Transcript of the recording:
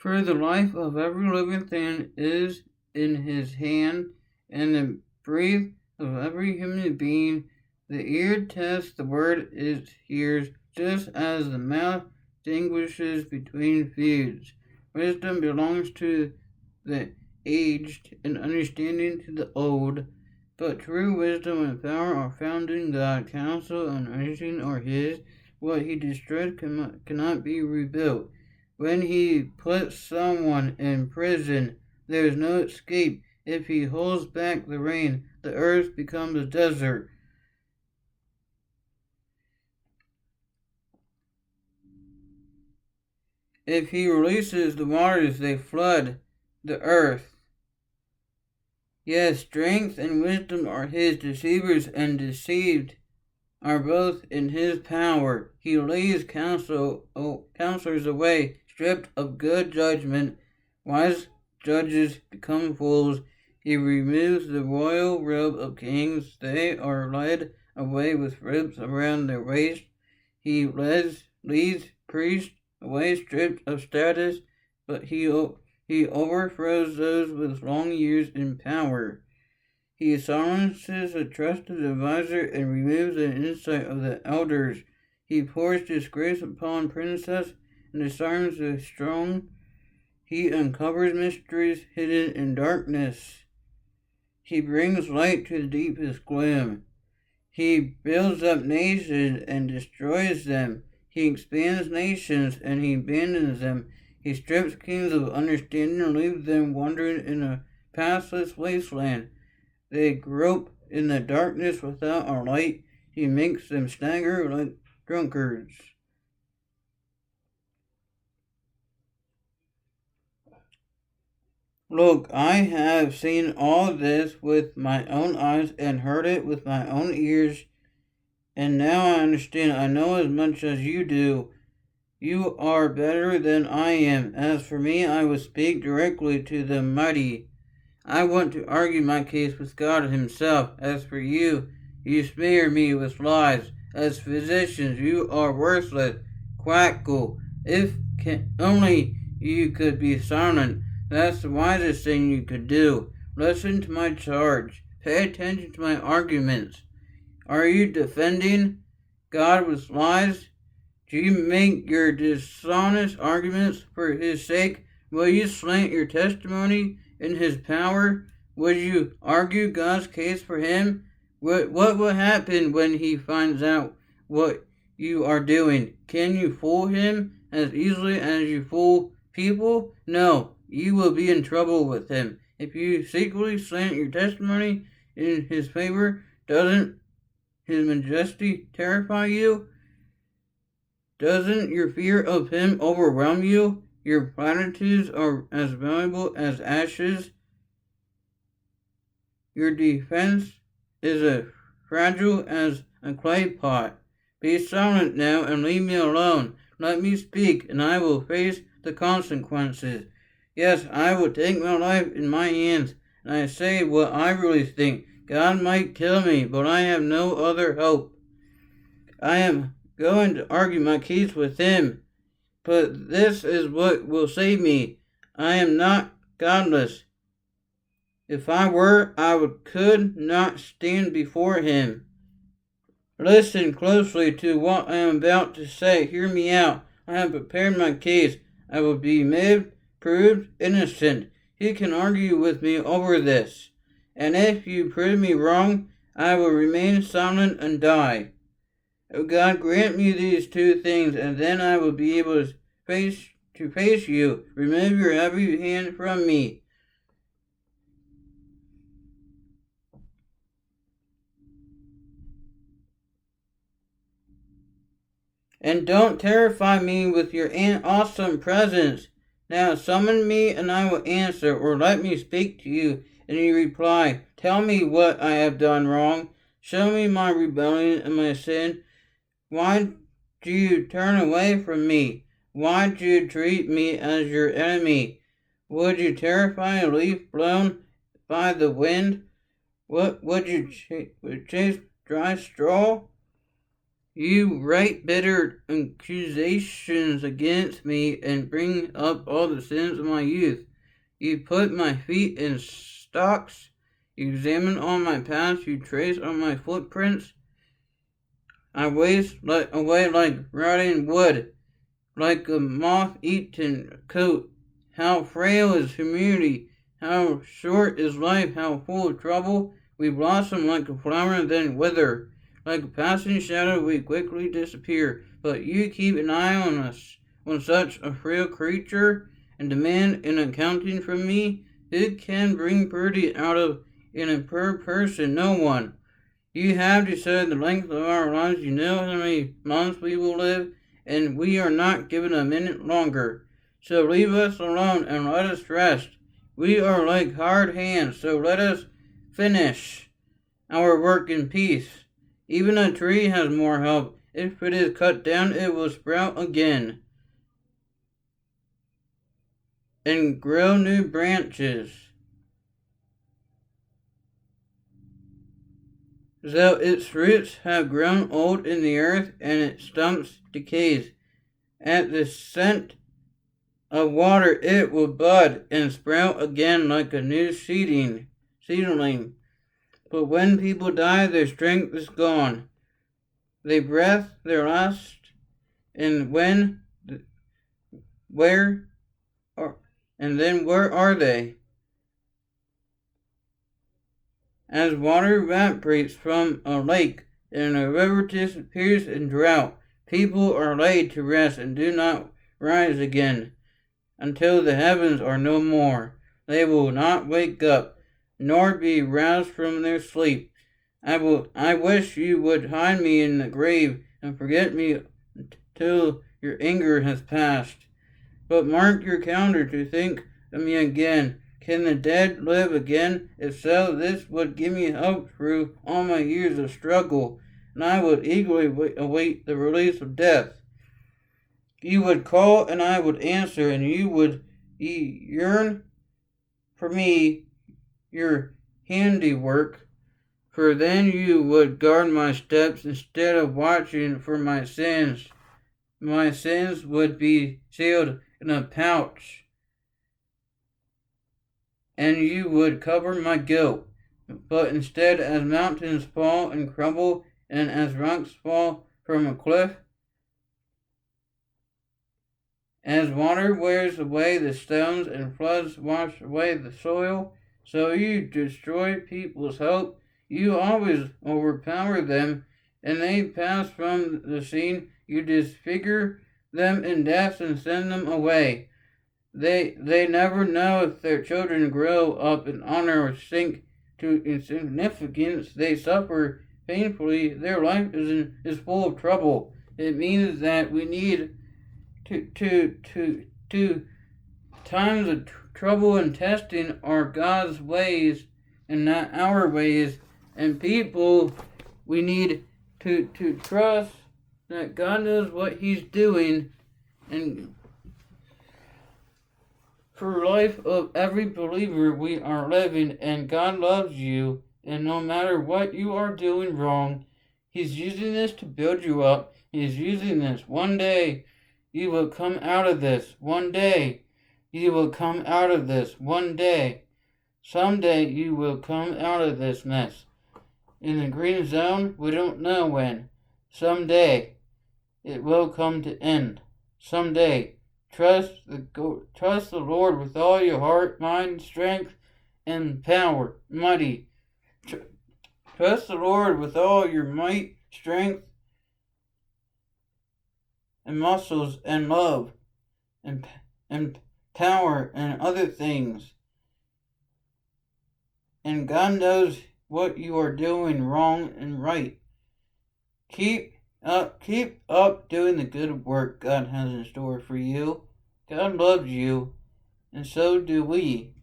For the life of every living thing is in his hand, and the breath of every human being. The ear tests the word it hears, just as the mouth distinguishes between foods. Wisdom belongs to the aged, and understanding to the old. But true wisdom and power are found in God. Counsel and understanding are his. What he destroys cannot be rebuilt. When he puts someone in prison, there is no escape. If he holds back the rain, the earth becomes a desert. If he releases the waters, they flood the earth. Yes, strength and wisdom are his. Deceivers and deceived are both in his power. He leads counselors away, stripped of good judgment. Wise judges become fools. He removes the royal robe of kings. They are led away with ropes around their waist. He leads priests away stripped of status, but he overthrows those with long years in power. He silences a trusted advisor and removes the insight of the elders. He pours disgrace upon princes and disarms the strong. He uncovers mysteries hidden in darkness. He brings light to the deepest gloom. He builds up nations and destroys them. He expands nations and he abandons them. He strips kings of understanding and leaves them wandering in a pathless wasteland. They grope in the darkness without a light. He makes them stagger like drunkards. Look, I have seen all this with my own eyes and heard it with my own ears, and now I understand. I know as much as you do. You are better than I am. As for me, I will speak directly to the mighty. I want to argue my case with God himself. As for you, you smear me with lies. As physicians, you are worthless. Quackle. If only you could be silent. That's the wisest thing you could do. Listen to my charge. Pay attention to my arguments. Are you defending God with lies? Do you make your dishonest arguments for his sake? Will you slant your testimony in his power? Would you argue God's case for him? What will happen when he finds out what you are doing? Can you fool him as easily as you fool people? No, you will be in trouble with him. If you secretly slant your testimony in his favor, doesn't his majesty terrify you? Doesn't your fear of him overwhelm you? Your platitudes are as valuable as ashes. Your defense is as fragile as a clay pot. Be silent now and leave me alone. Let me speak, and I will face the consequences. Yes, I will take my life in my hands, and I say what I really think. God might kill me, but I have no other hope. I am going to argue my case with him, but this is what will save me. I am not godless. If I were, could not stand before him. Listen closely to what I am about to say. Hear me out. I have prepared my case. I will be proved innocent. He can argue with me over this. And if you prove me wrong, I will remain silent and die. Oh God, grant me these two things, and then I will be able to face you. Remove your heavy hand from me. And don't terrify me with your awesome presence. Now summon me and I will answer, or let me speak to you. And you reply, tell me what I have done wrong. Show me my rebellion and my sin. Why do you turn away from me? Why do you treat me as your enemy? Would you terrify a leaf blown by the wind? What would you chase dry straw? You write bitter accusations against me and bring up all the sins of my youth. You put my feet in stocks. You examine all my paths. You trace all my footprints. I waste away like rotting wood, like a moth-eaten coat. How frail is humanity! How short is life! How full of trouble! We blossom like a flower and then wither. Like a passing shadow, we quickly disappear. But you keep an eye on us, on such a frail creature, and demand an accounting from me. Who can bring purity out of an impure person? No one. You have decided the length of our lives. You know how many months we will live, and we are not given a minute longer. So leave us alone and let us rest. We are like hard hands, so let us finish our work in peace. Even a tree has more help. If it is cut down, it will sprout again and grow new branches. Though its roots have grown old in the earth and its stumps decays, at the scent of water it will bud and sprout again like a new seedling. But when people die, their strength is gone. They breathe their last, and where are, and then where are they? As water evaporates from a lake and a river disappears in drought, people are laid to rest and do not rise again until the heavens are no more. They will not wake up, nor be roused from their sleep. I wish you would hide me in the grave and forget me till your anger has passed. But mark your calendar to think of me again. Can the dead live again? If so, this would give me hope through all my years of struggle, and I would eagerly await the release of death. You would call, and I would answer, and you would yearn for me, your handiwork, for then you would guard my steps instead of watching for my sins. My sins would be sealed in a pouch, and you would cover my guilt. But instead, as mountains fall and crumble, and as rocks fall from a cliff, as water wears away the stones and floods wash away the soil, so you destroy people's hope. You always overpower them, and they pass from the scene. You disfigure them in death and send them away. They never know if their children grow up in honor or sink to insignificance. They suffer painfully. Their life is full of trouble. It means that we need to times of trouble and testing are God's ways and not our ways. And people, we need to trust that God knows what He's doing, and for life of every believer we are living, and God loves you, and no matter what you are doing wrong, He's using this to build you up. He's using this. One day you will come out of this. One day you will come out of this. One day. Someday you will come out of this mess. In the green zone, we don't know when. Someday it will come to end. Someday. Trust the Lord with all your heart, mind, strength, and power. Mighty. Trust the Lord with all your might, strength, and muscles, and love, and power, and other things. And God knows what you are doing wrong and right. Keep up doing the good work God has in store for you. God loves you, and so do we.